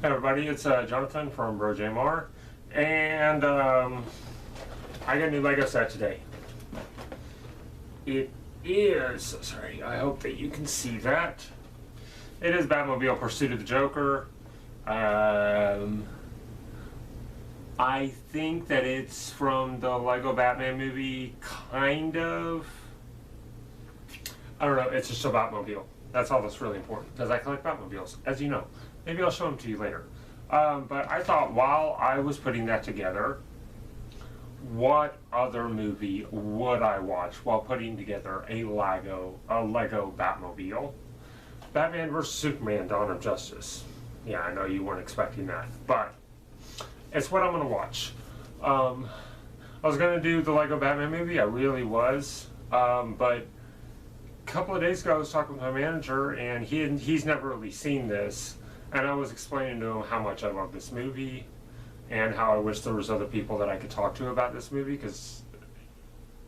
Hey everybody, it's Jonathan from BroJMR, and I got a new Lego set today. It is, sorry, I hope that you can see that. It is Batmobile Pursuit of the Joker. I think that it's from the Lego Batman movie, kind of. I don't know, it's just a Batmobile. That's all that's really important, because I collect Batmobiles, as you know. Maybe I'll show them to you later. But I thought while I was putting that together, what other movie would I watch while putting together a Lego Batmobile? Batman vs. Superman: Dawn of Justice. Yeah, I know you weren't expecting that, but it's what I'm going to watch. I was going to do the Lego Batman movie, I really was, but a couple of days ago I was talking with my manager, and he's never really seen this, and I was explaining to him how much I love this movie and how I wish there was other people that I could talk to about this movie, because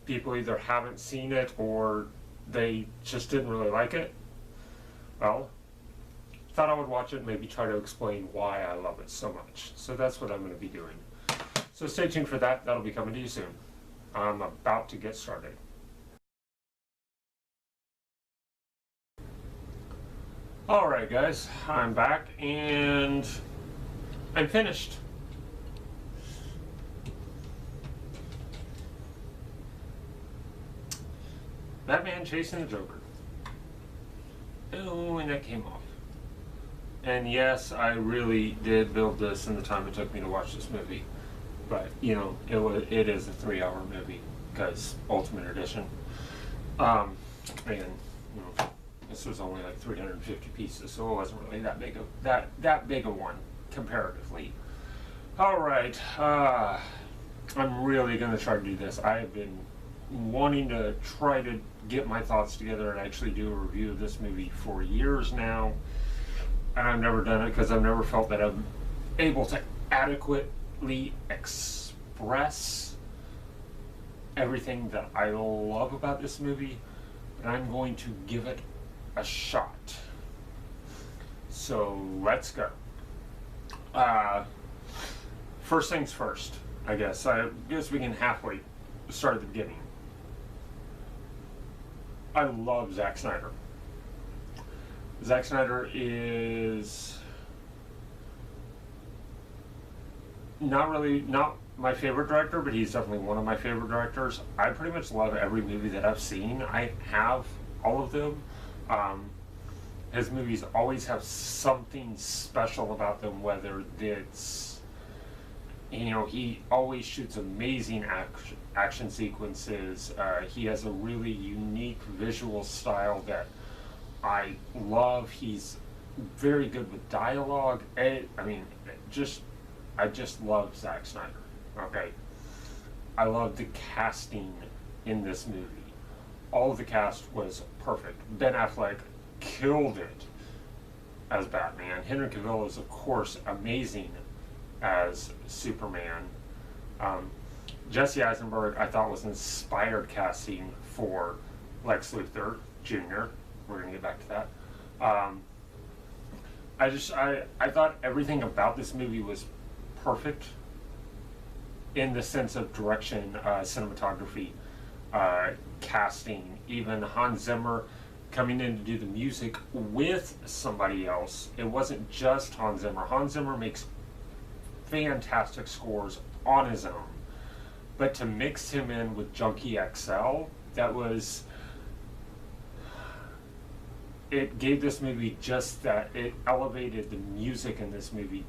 people either haven't seen it or they just didn't really like it. Well, thought I would watch it and maybe try to explain why I love it so much. So that's what I'm going to be doing. So stay tuned for that. That'll be coming to you soon. I'm about to get started. Alright guys, I'm back and I'm finished. Batman chasing the Joker. Oh, and that came off. And yes, I really did build this in the time it took me to watch this movie. But, you know, it is a 3-hour movie, because Ultimate Edition. And, you know, this was only like 350 pieces, so it wasn't really that big of that big a one comparatively. All right, I'm really gonna try to do this. I have been wanting to try to get my thoughts together and actually do a review of this movie for years now, and I've never done it because I've never felt that I'm able to adequately express everything that I love about this movie, and I'm going to give it a shot. So let's go. First things first, I guess. I guess we can halfway start at the beginning. I love Zack Snyder. Zack Snyder is not my favorite director, but he's definitely one of my favorite directors. I pretty much love every movie that I've seen. I have all of them. His movies always have something special about them, whether it's, you know, he always shoots amazing action sequences. He has a really unique visual style that I love. He's very good with dialogue. I just love Zack Snyder. Okay, I love the casting in this movie. All of the cast was perfect. Ben Affleck killed it as Batman. Henry Cavill is, of course, amazing as Superman. Jesse Eisenberg, I thought, was inspired casting for Lex Luthor Jr. We're going to get back to that. I thought everything about this movie was perfect in the sense of direction, cinematography, casting. Even Hans Zimmer coming in to do the music with somebody else. It wasn't just Hans Zimmer. Hans Zimmer makes fantastic scores on his own, but to mix him in with Junkie XL, it gave this movie just that. It elevated the music in this movie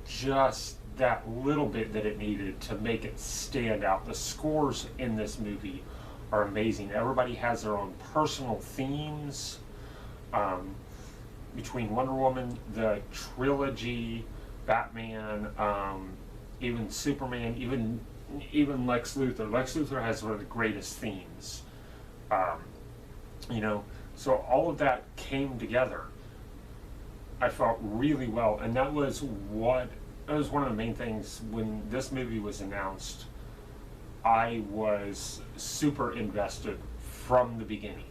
just that little bit that it needed to make it stand out. The scores in this movie are amazing. Everybody has their own personal themes. Between Wonder Woman, the trilogy, Batman, even Superman, even Lex Luthor. Lex Luthor has one of the greatest themes. You know, so all of that came together. I felt really well, and that was one of the main things when this movie was announced. I was super invested from the beginning.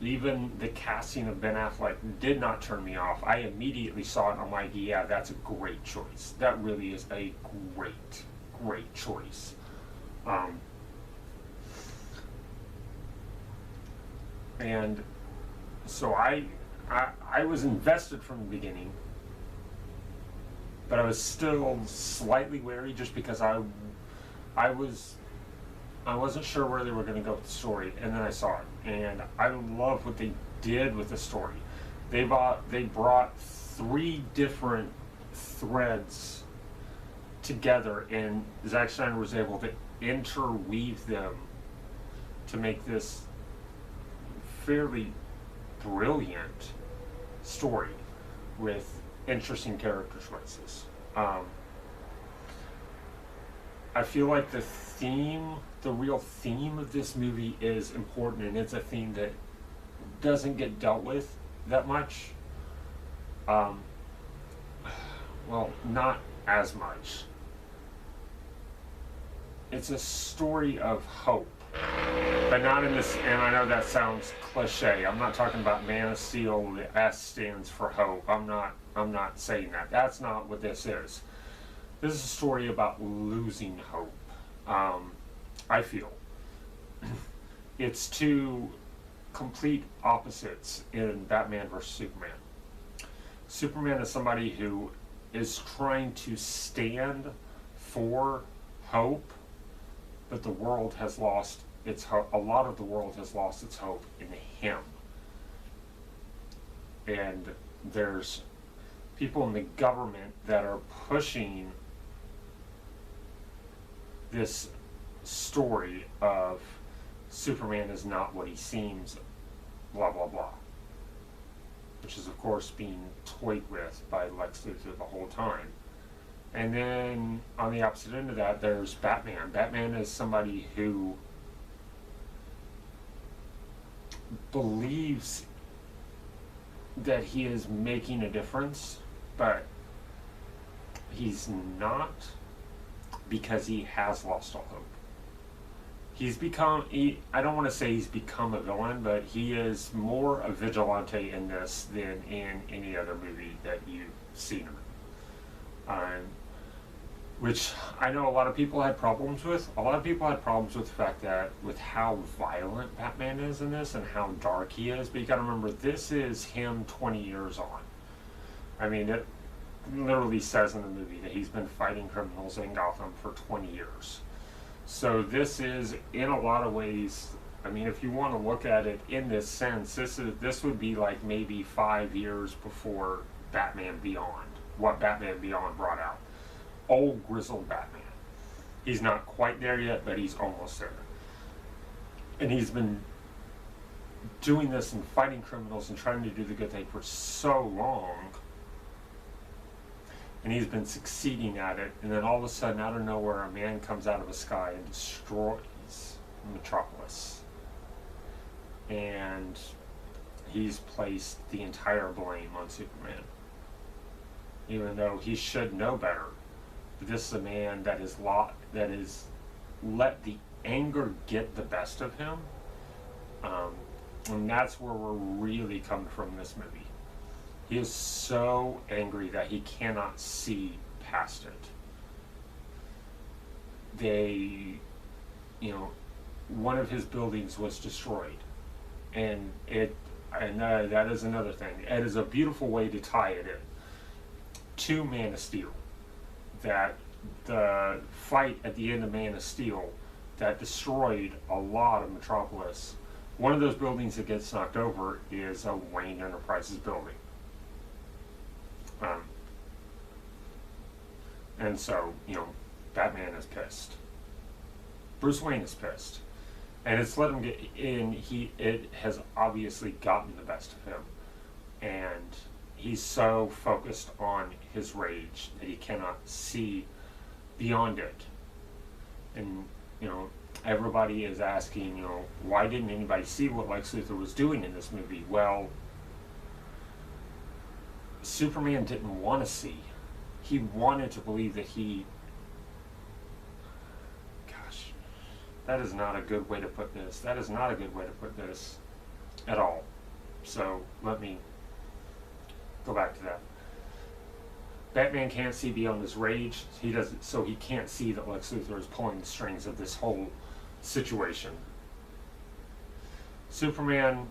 even the casting of Ben Affleck did not turn me off. I immediately saw it and I'm like, yeah, that's a great choice. That really is a great choice. And so I was invested from the beginning, but I was still slightly wary just because I wasn't sure where they were going to go with the story, and then I saw it, and I love what they did with the story. They brought 3 different threads together, and Zack Snyder was able to interweave them to make this fairly brilliant story with interesting character choices. I feel like the real theme of this movie is important, and it's a theme that doesn't get dealt with that much. Well, not as much. It's a story of hope, but not in this, and I know that sounds cliche. I'm not talking about Man of Steel. The S stands for hope. I'm not saying that. That's not what this is. This is a story about losing hope. I feel it's 2 complete opposites in Batman vs. Superman. Superman is somebody who is trying to stand for hope, but the world has lost its hope. A lot of the world has lost its hope in him. And there's people in the government that are pushing this story of Superman is not what he seems, blah blah blah, which is of course being toyed with by Lex Luthor the whole time. And then on the opposite end of that, there's Batman. Batman is somebody who believes that he is making a difference, but he's not, because he has lost all hope. He's become, I don't want to say he's become a villain, but he is more a vigilante in this than in any other movie that you've seen him. Which I know a lot of people had problems with. A lot of people had problems with the fact that, with how violent Batman is in this and how dark he is. But you gotta remember, this is him 20 years on. I mean, it literally says in the movie that he's been fighting criminals in Gotham for 20 years. So this is, in a lot of ways, I mean, if you want to look at it in this sense, this would be like maybe 5 years before Batman Beyond, what Batman Beyond brought out. Old grizzled Batman. He's not quite there yet, but he's almost there. And he's been doing this and fighting criminals and trying to do the good thing for so long. And he's been succeeding at it. And then all of a sudden, out of nowhere, a man comes out of the sky and destroys Metropolis. And he's placed the entire blame on Superman, even though he should know better. But this is a man that is let the anger get the best of him. And that's where we're really coming from in this movie. He is so angry that he cannot see past it. One of his buildings was destroyed, and that is another thing. It is a beautiful way to tie it in to Man of Steel. That the fight at the end of Man of Steel that destroyed a lot of Metropolis. One of those buildings that gets knocked over is a Wayne Enterprises building. And so, Batman is pissed. Bruce Wayne is pissed. And it's let him get in. It has obviously gotten the best of him. And he's so focused on his rage that he cannot see beyond it. And, everybody is asking, why didn't anybody see what Lex Luthor was doing in this movie? Well, Superman didn't want to see. He wanted to believe that that is not a good way to put this. That is not a good way to put this at all. So let me go back to that. Batman can't see beyond his rage. He doesn't, so he can't see that Lex Luthor is pulling the strings of this whole situation. Superman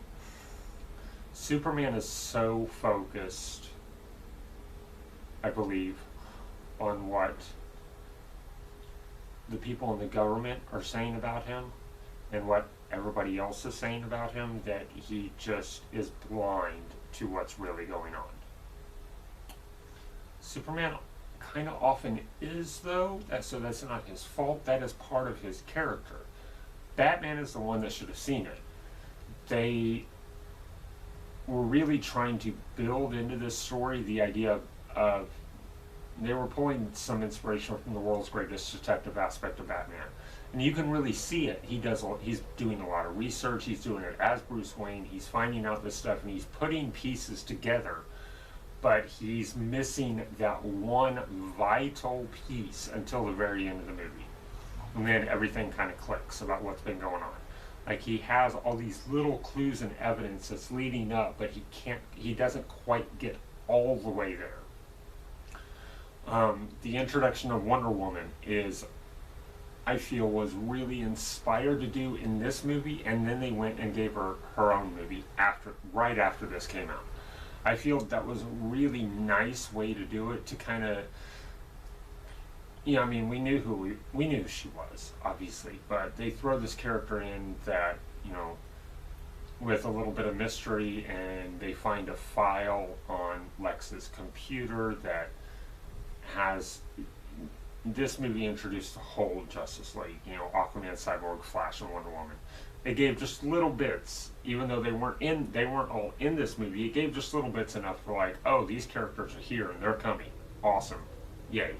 is so focused, I believe, on what the people in the government are saying about him and what everybody else is saying about him that he just is blind to what's really going on. Superman kind of often is, though, so that's not his fault. That is part of his character. Batman is the one that should have seen it. They were really trying to build into this story the idea of they were pulling some inspiration from the world's greatest detective aspect of Batman. And you can really see it. He's doing a lot of research. He's doing it as Bruce Wayne. He's finding out this stuff, and he's putting pieces together. But he's missing that one vital piece until the very end of the movie. And then everything kind of clicks about what's been going on. Like, he has all these little clues and evidence that's leading up, but he doesn't quite get all the way there. The introduction of Wonder Woman I feel, was really inspired to do in this movie, and then they went and gave her her own movie right after this came out. I feel that was a really nice way to do it, to kind of, I mean, we knew who she was, obviously, but they throw this character in that, with a little bit of mystery, and they find a file on Lex's computer that has. This movie introduced the whole Justice League, Aquaman, Cyborg, Flash, and Wonder Woman. It gave just little bits, even though they weren't all in this movie. It gave just little bits enough for, like, oh, these characters are here and they're coming. Awesome. Yay.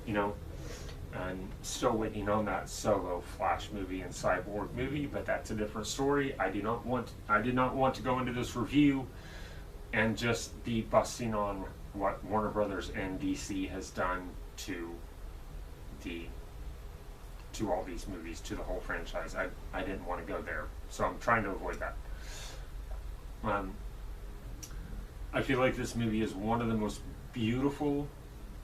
And still waiting on that solo Flash movie and Cyborg movie, but that's a different story. I did not want to go into this review and just be busting on what Warner Brothers and DC has done to all these movies, to the whole franchise. I didn't want to go there, so I'm trying to avoid that. I feel like this movie is one of the most beautiful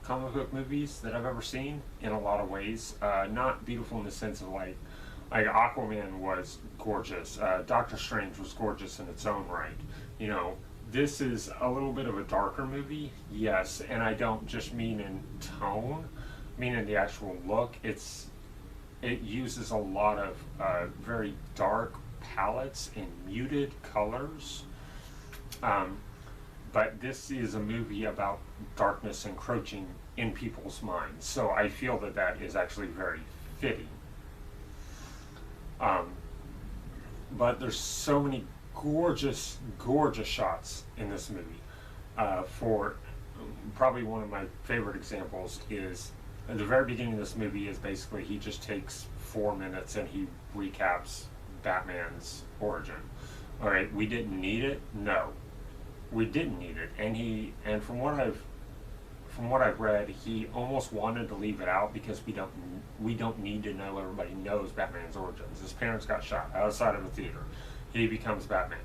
comic book movies that I've ever seen in a lot of ways. Not beautiful in the sense of like Aquaman was gorgeous. Doctor Strange was gorgeous in its own right. This is a little bit of a darker movie, yes, and I don't just mean in tone, I mean in the actual look. It uses a lot of very dark palettes and muted colors. But this is a movie about darkness encroaching in people's minds. So I feel that is actually very fitting. But there's so many gorgeous, gorgeous shots in this movie. For probably one of my favorite examples is at the very beginning of this movie is basically he just takes 4 minutes and he recaps Batman's origin. All right, we didn't need it. No, we didn't need it. And from what I've read, he almost wanted to leave it out because we don't need to know. Everybody knows Batman's origins. His parents got shot outside of a theater. He becomes Batman.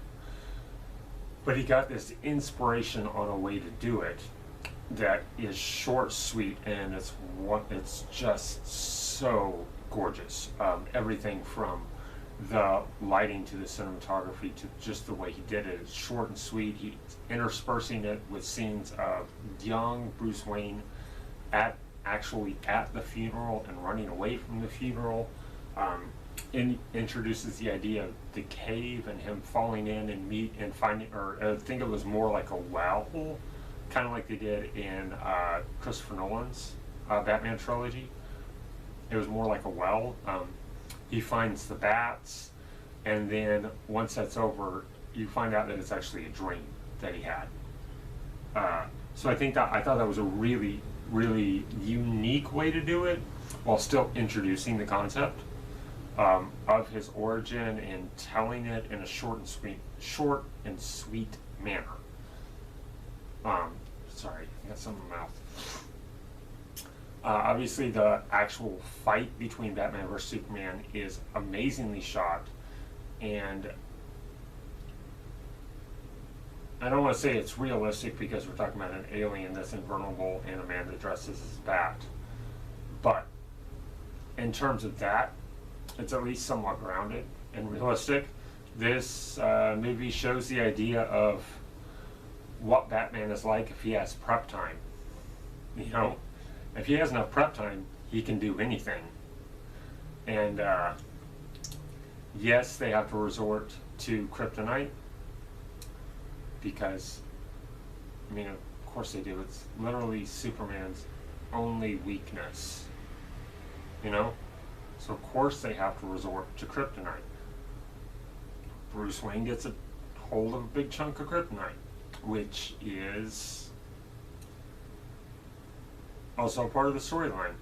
But he got this inspiration on a way to do it that is short, sweet, and it's just so gorgeous. Everything from the lighting to the cinematography to just the way he did it. It's short and sweet. He's interspersing it with scenes of young Bruce Wayne actually at the funeral and running away from the funeral. Introduces the idea of the cave and him falling in and finding, or I think it was more like a well, kind of like they did in Christopher Nolan's Batman trilogy. It was more like a well. He finds the bats, and then once that's over, you find out that it's actually a dream that he had. So I thought that was a really, really unique way to do it, while still introducing the concept of his origin and telling it in a short and sweet manner. Sorry, I got some in my mouth. Obviously, the actual fight between Batman vs. Superman is amazingly shot, and I don't want to say it's realistic because we're talking about an alien that's invulnerable and a man that dresses as Bat. But in terms of that, it's at least somewhat grounded and realistic. This movie shows the idea of what Batman is like if he has prep time. You know, if he has enough prep time, he can do anything. And yes, they have to resort to kryptonite because, I mean, of course they do. It's literally Superman's only weakness, you know? So of course they have to resort to kryptonite. Bruce Wayne gets a hold of a big chunk of kryptonite, which is also part of the storyline.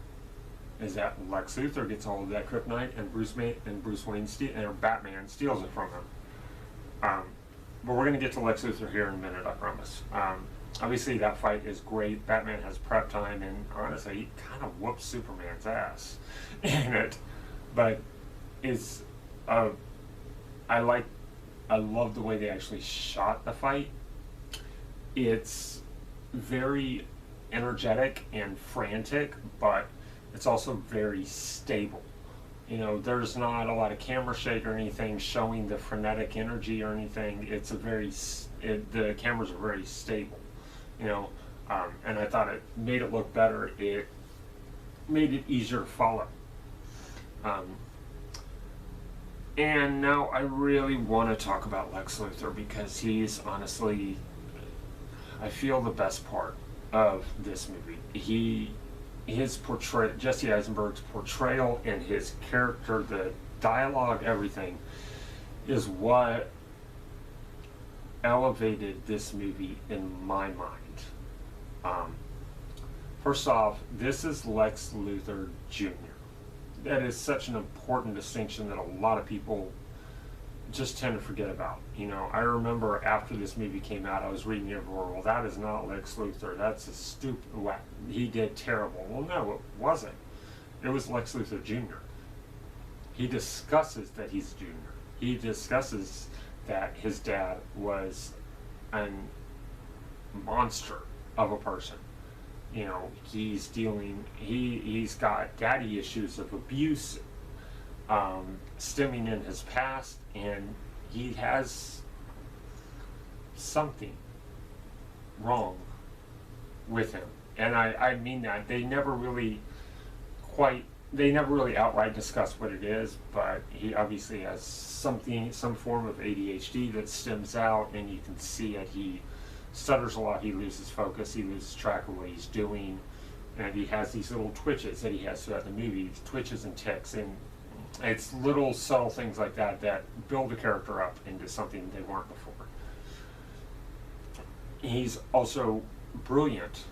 Is that Lex Luthor gets a hold of that kryptonite and Bruce Wayne or Batman steals it from him. But we're going to get to Lex Luthor here in a minute, I promise. Obviously, that fight is great. Batman has prep time, and honestly, he kind of whoops Superman's ass in it. But it's, I love the way they actually shot the fight. It's very energetic and frantic, but it's also very stable. You know, there's not a lot of camera shake or anything showing the frenetic energy or anything. It's the cameras are very stable, you know, and I thought it made it look better. It made it easier to follow. And now I really want to talk about Lex Luthor because he's honestly, I feel, the best part of this movie. Jesse Eisenberg's portrayal and his character, the dialogue, everything, is what elevated this movie in my mind. First off, this is Lex Luthor Jr. That is such an important distinction that a lot of people just tend to forget about. You know, I remember after this movie came out, I was reading everywhere, well, that is not Lex Luthor. That's a stupid, he did terrible. Well, no, it wasn't. It was Lex Luthor Jr. He discusses that he's junior. He discusses that his dad was a monster of a person. You know, he's got daddy issues of abuse stemming in his past, and he has something wrong with him. And I mean that. They never really outright discuss what it is, but he obviously has some form of ADHD that stems out, and you can see it. He stutters a lot, he loses focus, he loses track of what he's doing, and he has these little twitches that he has throughout the movie, twitches and tics, and it's little subtle things like that that build a character up into something they weren't before. He's also brilliant.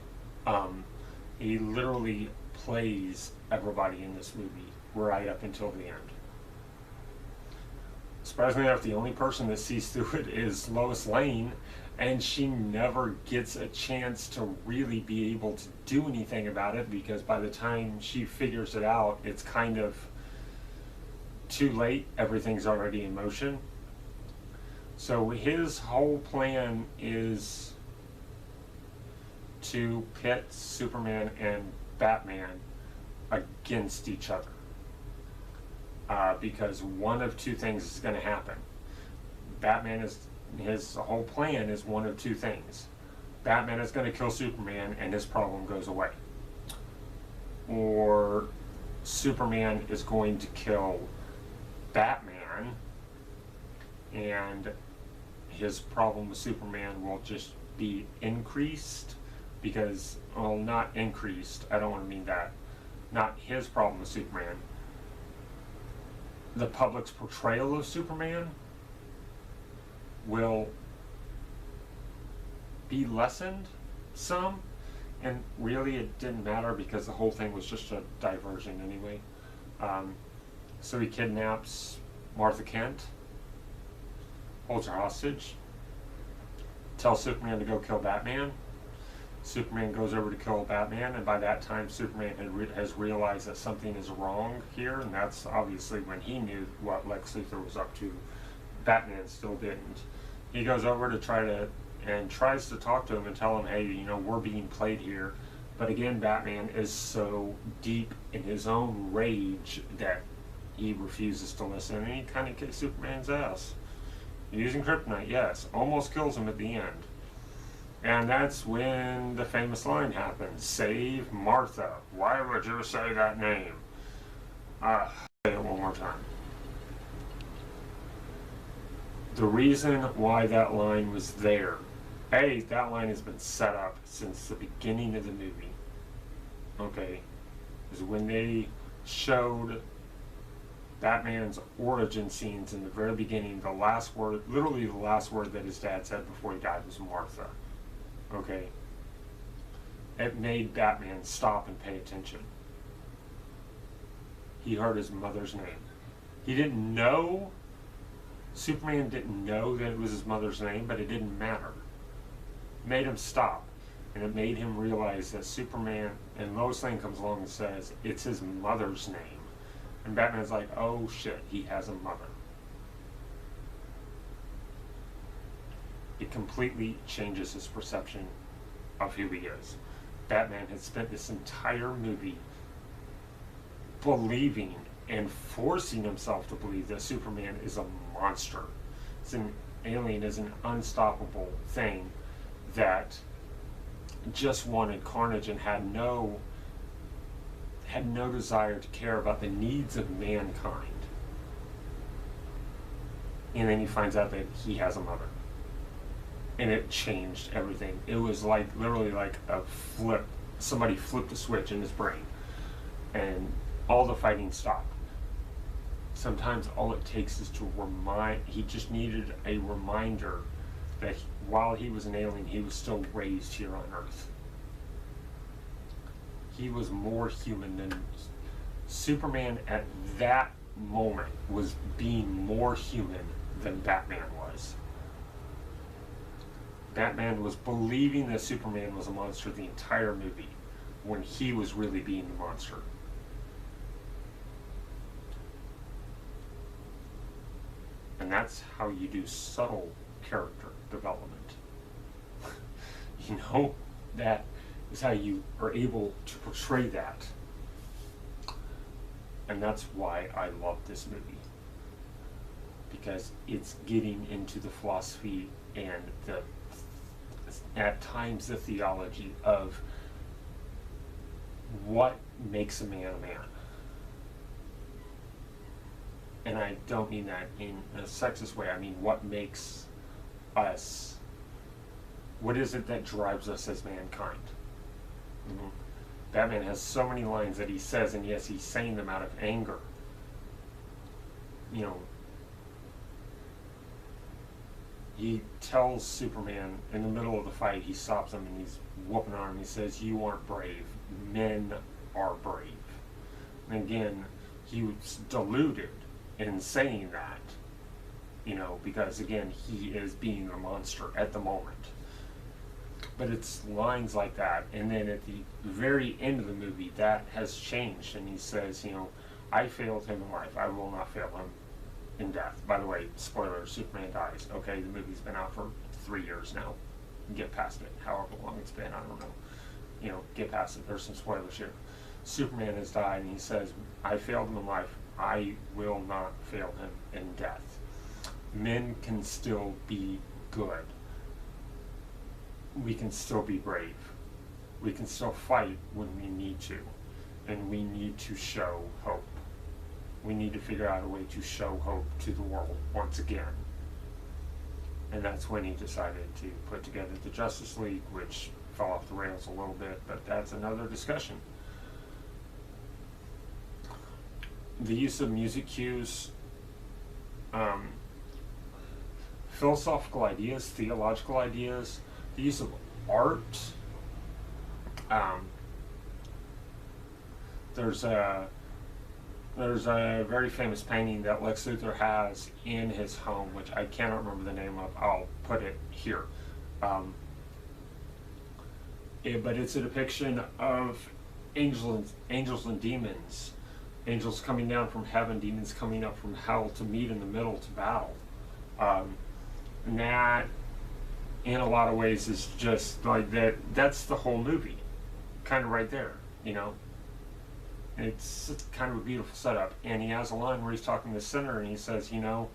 He literally plays everybody in this movie right up until the end. Surprisingly enough, the only person that sees through it is Lois Lane, and she never gets a chance to really be able to do anything about it because by the time she figures it out, it's kind of too late. Everything's already in motion. So his whole plan is to pit Superman and Batman against each other. Because one of two things is going to happen. His whole plan is one of two things. Batman is going to kill Superman and his problem goes away. Or Superman is going to kill Batman and his problem with Superman will just be increased because, well, not increased, I don't want to mean that. Not his problem with Superman. The public's portrayal of Superman will be lessened some, and really it didn't matter because the whole thing was just a diversion anyway. So he kidnaps Martha Kent, holds her hostage, tells Superman to go kill Batman. Superman goes over to kill Batman, and by that time Superman has realized that something is wrong here, and that's obviously when he knew what Lex Luthor was up to. Batman still didn't. He goes over to try to and tries to talk to him and tell him, hey, you know, we're being played here. But again, Batman is so deep in his own rage that he refuses to listen, and he kind of kicks Superman's ass. Using kryptonite, yes. Almost kills him at the end. And that's when the famous line happens, save Martha. Why would you say that name? Say it one more time. The reason why that line was there, that line has been set up since the beginning of the movie, okay, is when they showed Batman's origin scenes in the very beginning, the last word, literally the last word that his dad said before he died was Martha, okay? It made Batman stop and pay attention. He heard his mother's name. He didn't know, Superman didn't know that it was his mother's name, but it didn't matter. It made him stop, and it made him realize that Superman, and Lois Lane comes along and says, it's his mother's name. And Batman's like, oh shit, he has a mother. It completely changes his perception of who he is. Batman has spent this entire movie believing and forcing himself to believe that Superman is a monster. It's an alien, is an unstoppable thing that just wanted carnage and had no desire to care about the needs of mankind. And then he finds out that he has a mother. And it changed everything. It was like, literally like a flip. Somebody flipped a switch in his brain. And all the fighting stopped. Sometimes all it takes is to he just needed a reminder that while he was an alien, he was still raised here on Earth. He was more human than Superman at that moment was being more human than Batman was. Batman was believing that Superman was a monster the entire movie when he was really being the monster. And that's how you do subtle character development. You know, that is how you are able to portray that. And that's why I love this movie. Because it's getting into the philosophy and at times the theology of what makes a man a man. And I don't mean that in a sexist way. I mean, what makes us, what is it that drives us as mankind? Mm-hmm. Batman has so many lines that he says, and yes, he's saying them out of anger. You know, he tells Superman in the middle of the fight, he stops him and he's whooping on him. He says, you aren't brave. Men are brave. And again, he was deluded in saying that, you know, because again, he is being a monster at the moment. But it's lines like that, and then at the very end of the movie, that has changed, and he says, you know, I failed him in life, I will not fail him in death. By the way, spoiler, Superman dies. Okay, the movie's been out for 3 years now. Get past it, however long it's been, I don't know. You know, get past it, there's some spoilers here. Superman has died, and he says, I failed him in life, I will not fail him in death. Men can still be good. We can still be brave. We can still fight when we need to. And we need to show hope. We need to figure out a way to show hope to the world once again. And that's when he decided to put together the Justice League, which fell off the rails a little bit, but that's another discussion. The use of music cues, philosophical ideas, theological ideas, the use of art. There's a very famous painting that Lex Luthor has in his home, which I cannot remember the name of. I'll put it here. But it's a depiction of angels and demons. Angels coming down from heaven, demons coming up from hell to meet in the middle to battle. And that in a lot of ways is just like that. That's the whole movie, kind of right there. You know, it's kind of a beautiful setup. And he has a line where he's talking to the sinner, and he says, you know,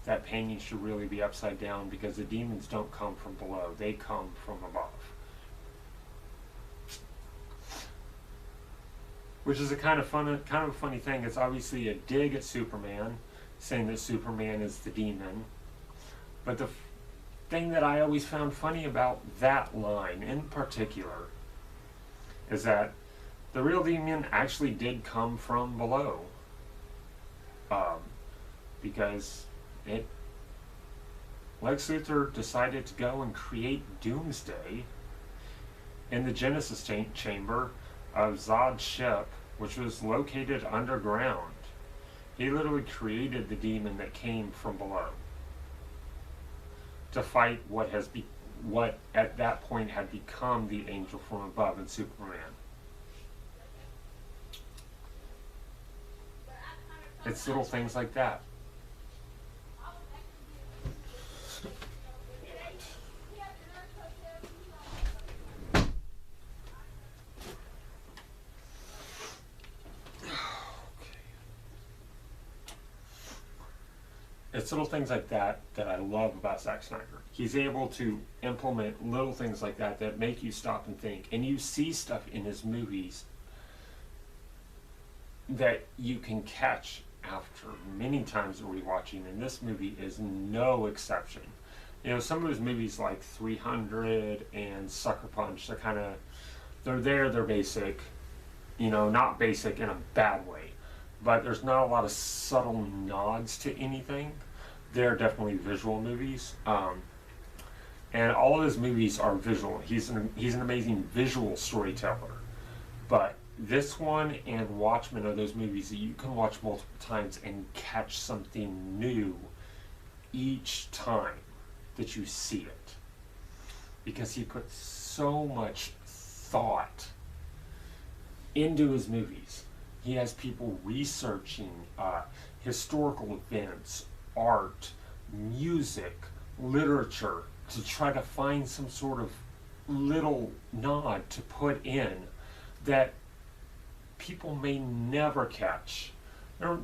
that painting should really be upside down because the demons don't come from below; they come from above. Which is a kind of a funny thing. It's obviously a dig at Superman, saying that Superman is the demon. But the thing that I always found funny about that line in particular is that the real demon actually did come from below, because Lex Luthor decided to go and create Doomsday in the Genesis chamber of Zod's ship, which was located underground. He literally created the demon that came from below to fight what at that point had become the angel from above in Superman. It's little things like that. It's little things like that that I love about Zack Snyder. He's able to implement little things like that that make you stop and think. And you see stuff in his movies that you can catch after many times of rewatching, and this movie is no exception. You know, some of his movies like 300 and Sucker Punch, they're basic. You know, not basic in a bad way, but there's not a lot of subtle nods to anything. They're definitely visual movies, and all of his movies are visual. He's an amazing visual storyteller. But this one and Watchmen are those movies that you can watch multiple times and catch something new each time that you see it, because he puts so much thought into his movies. He has people researching historical events, art, music, literature, to try to find some sort of little nod to put in that people may never catch.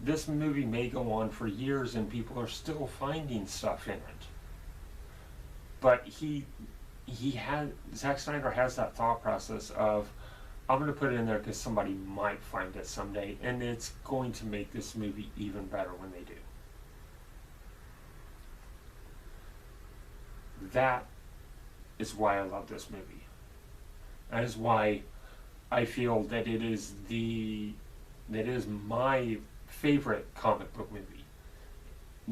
This movie may go on for years and people are still finding stuff in it. But Zack Snyder has that thought process of, I'm going to put it in there because somebody might find it someday, and it's going to make this movie even better when they do. That is why I love this movie. That is why I feel that it is my favorite comic book movie.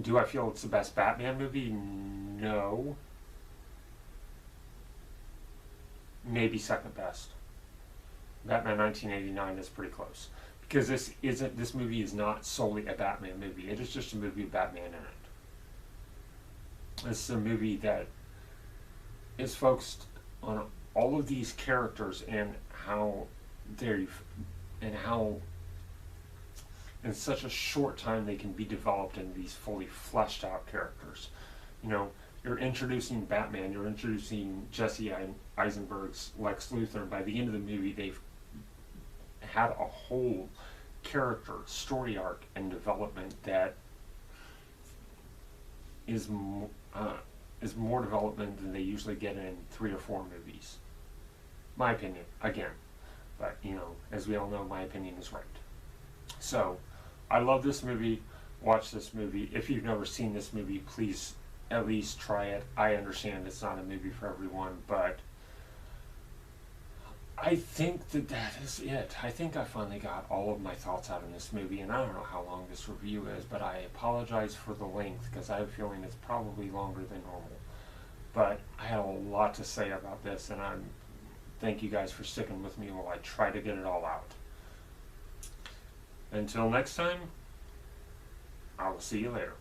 Do I feel it's the best Batman movie? No. Maybe second best. Batman 1989 is pretty close, because this movie is not solely a Batman movie. It is just a movie with Batman in it. It's a movie that is focused on all of these characters and how in such a short time they can be developed into these fully fleshed out characters. You know, you're introducing Batman, you're introducing Jesse Eisenberg's Lex Luthor, and by the end of the movie they've had a whole character, story arc, and development that is more development than they usually get in 3 or 4 movies. My opinion, again. But, you know, as we all know, my opinion is right. So, I love this movie. Watch this movie. If you've never seen this movie, please at least try it. I understand it's not a movie for everyone, but I think that is it. I think I finally got all of my thoughts out in this movie, and I don't know how long this review is, but I apologize for the length, because I have a feeling it's probably longer than normal. But I had a lot to say about this, and thank you guys for sticking with me while I try to get it all out. Until next time, I will see you later.